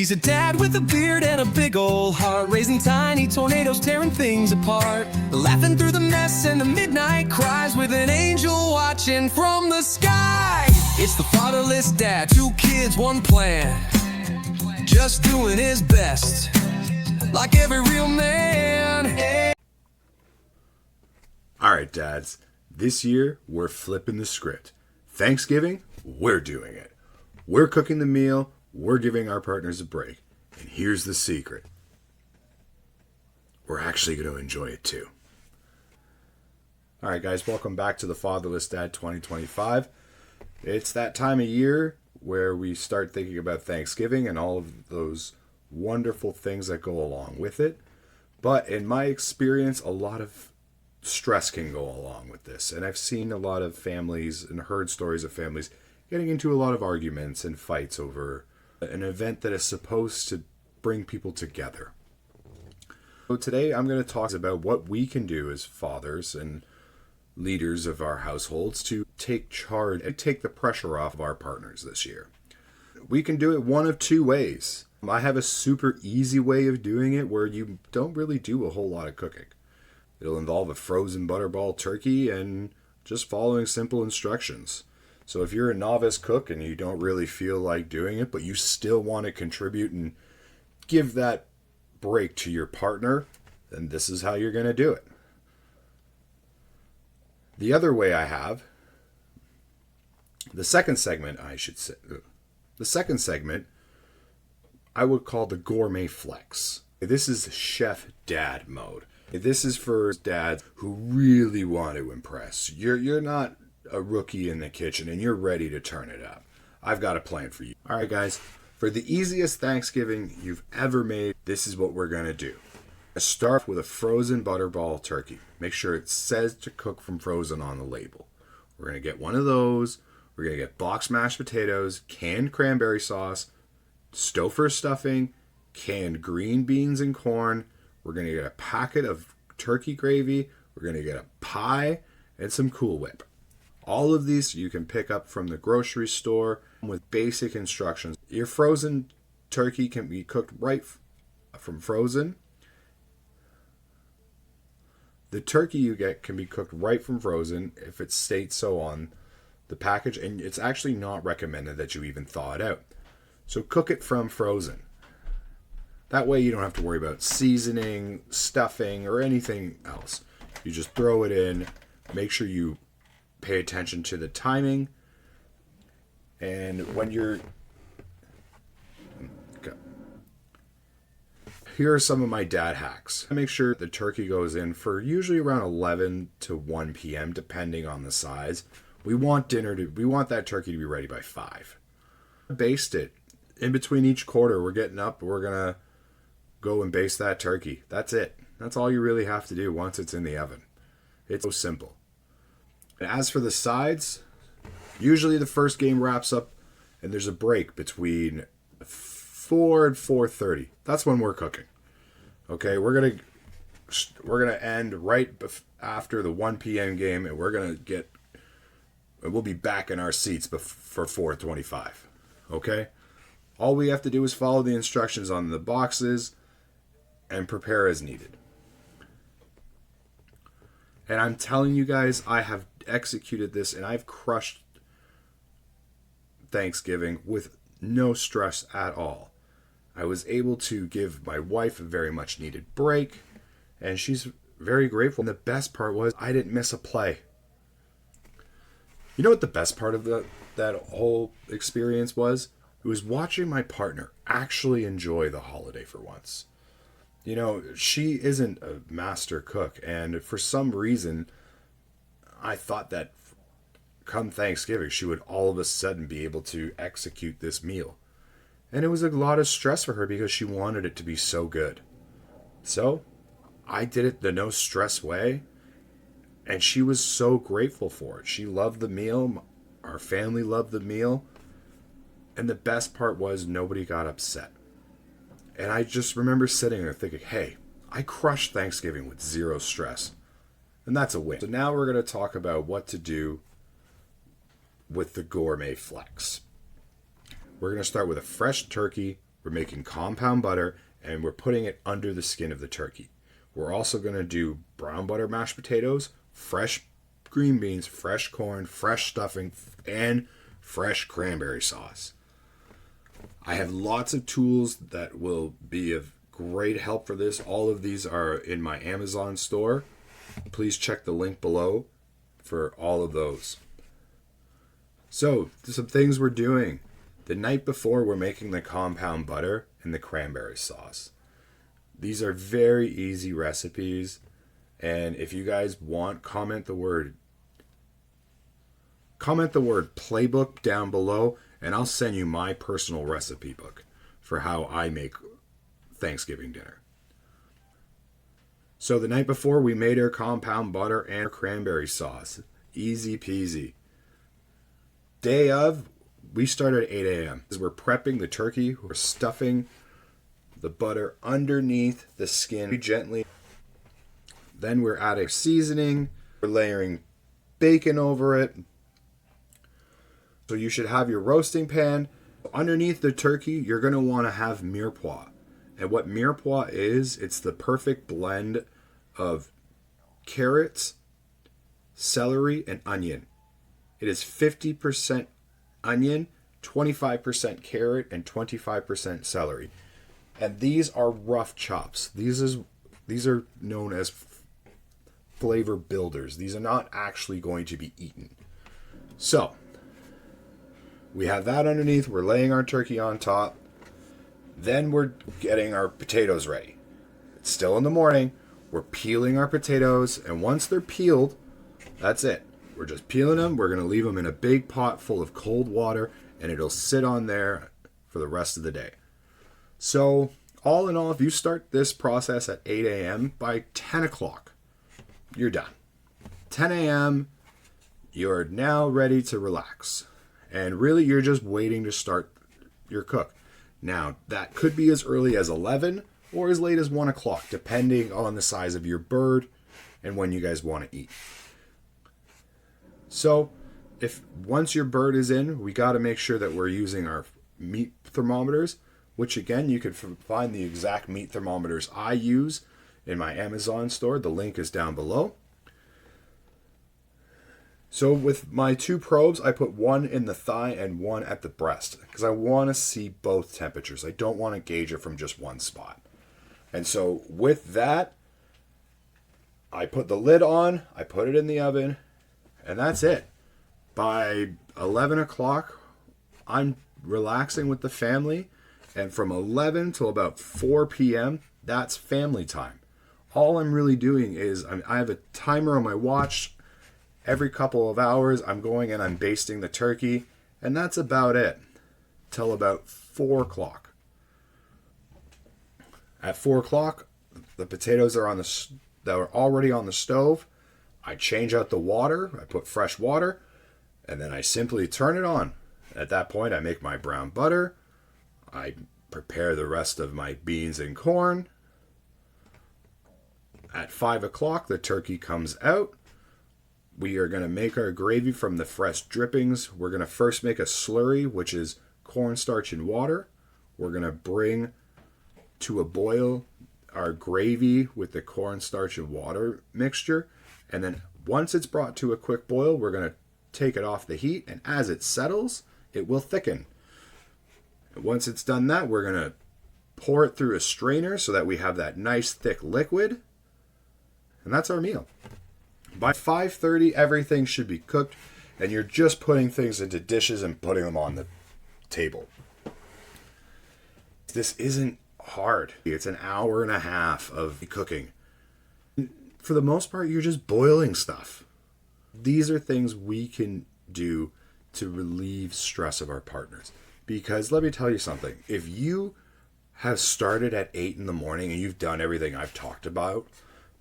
He's a dad with a beard and a big old heart, raising tiny tornadoes, tearing things apart, laughing through the mess and the midnight cries, with an angel watching from the sky. It's the fatherless dad, 2 kids, 1 plan, just doing his best, like every real man. Alright, dads, this year we're flipping the script. Thanksgiving, we're doing it. We're cooking the meal, we're giving our partners a break. And here's the secret. We're actually going to enjoy it too. Alright guys, welcome back to the Fatherless Dad 2025. It's that time of year where we start thinking about Thanksgiving and all of those wonderful things that go along with it. But in my experience, a lot of stress can go along with this. And I've seen a lot of families and heard stories of families getting into a lot of arguments and fights over an event that is supposed to bring people together. So today I'm going to talk about what we can do as fathers and leaders of our households to take charge and take the pressure off of our partners this year. We can do it one of 2 ways. I have a super easy way of doing it where you don't really do a whole lot of cooking. It'll involve a frozen butterball turkey and just following simple instructions. So if you're a novice cook and you don't really feel like doing it, but you still want to contribute and give that break to your partner, then this is how you're going to do it. The other way I have, the second segment I would call the gourmet flex. This is chef dad mode. This is for dads who really want to impress. You're not a rookie in the kitchen and you're ready to turn it up. I've got a plan for you. All right, guys, for the easiest Thanksgiving you've ever made, this is what we're going to do. Start with a frozen butterball turkey. Make sure it says to cook from frozen on the label. We're going to get one of those. We're going to get boxed mashed potatoes, canned cranberry sauce, Stouffer stuffing, canned green beans and corn. We're going to get a packet of turkey gravy. We're going to get a pie and some Cool Whip. All of these you can pick up from the grocery store with basic instructions. Your frozen turkey can be cooked right from frozen. The turkey you get can be cooked right from frozen if it states so on the package, and it's actually not recommended that you even thaw it out. So cook it from frozen. That way you don't have to worry about seasoning, stuffing, or anything else. You just throw it in, make sure you pay attention to the timing, and when you're... Okay. Here are some of my dad hacks. I make sure the turkey goes in for usually around 11 to 1 p.m. depending on the size. We want that turkey to be ready by 5. Baste it. In between each quarter, we're getting up, we're gonna go and baste that turkey. That's it. That's all you really have to do once it's in the oven. It's so simple. And as for the sides, usually the first game wraps up and there's a break between 4 and 4:30. That's when we're cooking. Okay, we're gonna end right after the 1 p.m. game, and we'll be back in our seats for 4:25. Okay? All we have to do is follow the instructions on the boxes and prepare as needed. And I'm telling you guys, I have executed this and I've crushed Thanksgiving with no stress at all. I was able to give my wife a very much needed break, and she's very grateful. And the best part was I didn't miss a play. You know what the best part of that whole experience was? It was watching my partner actually enjoy the holiday for once. You know, she isn't a master cook, and for some reason, I thought that come Thanksgiving, she would all of a sudden be able to execute this meal. And it was a lot of stress for her because she wanted it to be so good. So, I did it the no stress way, and she was so grateful for it. She loved the meal, our family loved the meal, and the best part was nobody got upset. And I just remember sitting there thinking, hey, I crushed Thanksgiving with 0 stress. And that's a win. So now we're going to talk about what to do with the gourmet flex. We're going to start with a fresh turkey we're making compound butter, and we're putting it under the skin of the turkey. We're also going to do brown butter mashed potatoes, fresh green beans, fresh corn, fresh stuffing, and fresh cranberry sauce. I have lots of tools that will be of great help for this. All of these are in my Amazon store. Please check the link below for all of those. So, some things we're doing. The night before, we're making the compound butter and the cranberry sauce. These are very easy recipes, and if you guys want, comment the word playbook down below, and I'll send you my personal recipe book for how I make Thanksgiving dinner. So the night before, we made our compound butter and cranberry sauce. Easy peasy. Day of, we start at 8 a.m. We're prepping the turkey. We're stuffing the butter underneath the skin gently. Then we're adding seasoning. We're layering bacon over it. So you should have your roasting pan. Underneath the turkey, you're going to want to have mirepoix. And what mirepoix is, it's the perfect blend of carrots, celery, and onion. It is 50% onion, 25% carrot, and 25% celery. And these are rough chops. These are known as flavor builders. These are not actually going to be eaten. So, we have that underneath. We're laying our turkey on top. Then we're getting our potatoes ready. It's still in the morning. We're peeling our potatoes. And once they're peeled, that's it. We're just peeling them. We're going to leave them in a big pot full of cold water. And it'll sit on there for the rest of the day. So, all in all, if you start this process at 8 a.m., by 10 o'clock, you're done. 10 a.m., you're now ready to relax. And really, you're just waiting to start your cook. Now, that could be as early as 11 or as late as 1 o'clock, depending on the size of your bird and when you guys want to eat. So, if once your bird is in, we got to make sure that we're using our meat thermometers, which again, you can find the exact meat thermometers I use in my Amazon store. The link is down below. So with my two probes, I put one in the thigh and one at the breast because I want to see both temperatures. I don't want to gauge it from just one spot. And so with that, I put the lid on, I put it in the oven, and that's it. By 11 o'clock, I'm relaxing with the family. And from 11 till about 4 p.m., that's family time. All I'm really doing is I have a timer on my watch. Every couple of hours, I'm going and I'm basting the turkey. And that's about it. Till about 4 o'clock. At 4 o'clock, the potatoes are that are already on the stove. I change out the water. I put fresh water. And then I simply turn it on. At that point, I make my brown butter. I prepare the rest of my beans and corn. At 5 o'clock, the turkey comes out. We are going to make our gravy from the fresh drippings. We're going to first make a slurry, which is cornstarch and water. We're going to bring to a boil our gravy with the cornstarch and water mixture. And then once it's brought to a quick boil, we're going to take it off the heat. And as it settles, it will thicken. Once it's done that, we're going to pour it through a strainer so that we have that nice thick liquid. And that's our meal. By 5:30, everything should be cooked, and you're just putting things into dishes and putting them on the table. This isn't hard. It's an hour and a half of cooking. For the most part, you're just boiling stuff. These are things we can do to relieve stress of our partners. Because let me tell you something. If you have started at 8 in the morning and you've done everything I've talked about,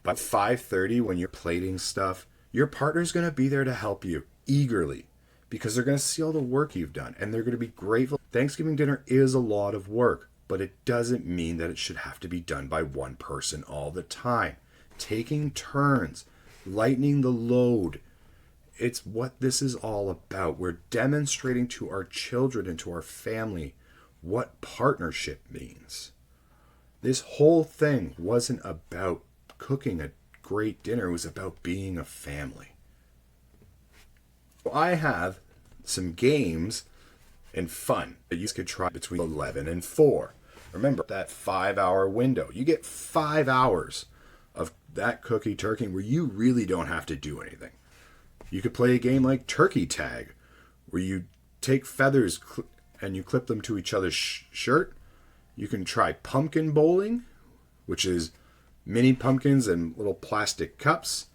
by 5:30 when you're plating stuff, your partner's going to be there to help you eagerly because they're going to see all the work you've done and they're going to be grateful. Thanksgiving dinner is a lot of work, but it doesn't mean that it should have to be done by one person all the time. Taking turns, lightening the load. It's what this is all about. We're demonstrating to our children and to our family what partnership means. This whole thing wasn't about cooking a great dinner, it was about being a family. I have some games and fun that you could try between 11 and 4. Remember that 5-hour window. You get 5 hours of that cookie turkey where you really don't have to do anything. You could play a game like Turkey Tag, where you take feathers and you clip them to each other's shirt. You can try pumpkin bowling, which is mini pumpkins and little plastic cups.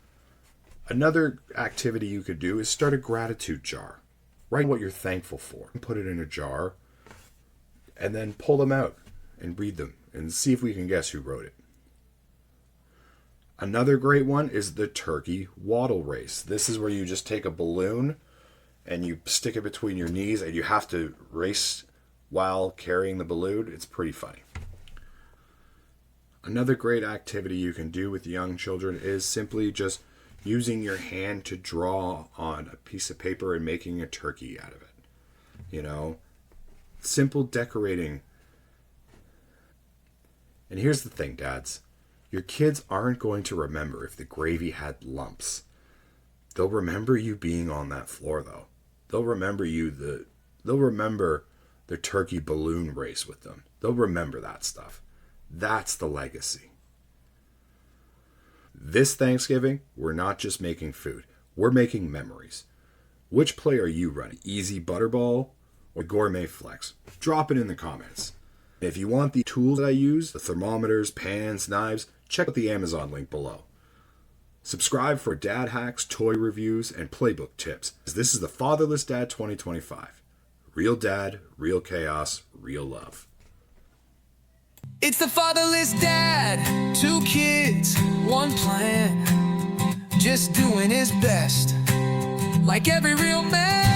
Another activity you could do is start a gratitude jar. Write what you're thankful for and put it in a jar, and then pull them out and read them and see if we can guess who wrote it. Another great one is the turkey waddle race. This is where you just take a balloon and you stick it between your knees and you have to race while carrying the balloon. It's pretty funny. Another great activity you can do with young children is simply just using your hand to draw on a piece of paper and making a turkey out of it. You know, simple decorating. And here's the thing, dads. Your kids aren't going to remember if the gravy had lumps. They'll remember you being on that floor, though. They'll remember the turkey balloon race with them. They'll remember that stuff. That's the legacy. This Thanksgiving, we're not just making food. We're making memories. Which play are you running? Easy Butterball or Gourmet Flex? Drop it in the comments. If you want the tools that I use, the thermometers, pans, knives, check out the Amazon link below. Subscribe for dad hacks, toy reviews, and playbook tips. This is the Fatherless Dad 2025. Real dad, real chaos, real love. It's the fatherless dad, 2 kids, 1 plan, just doing his best, like every real man.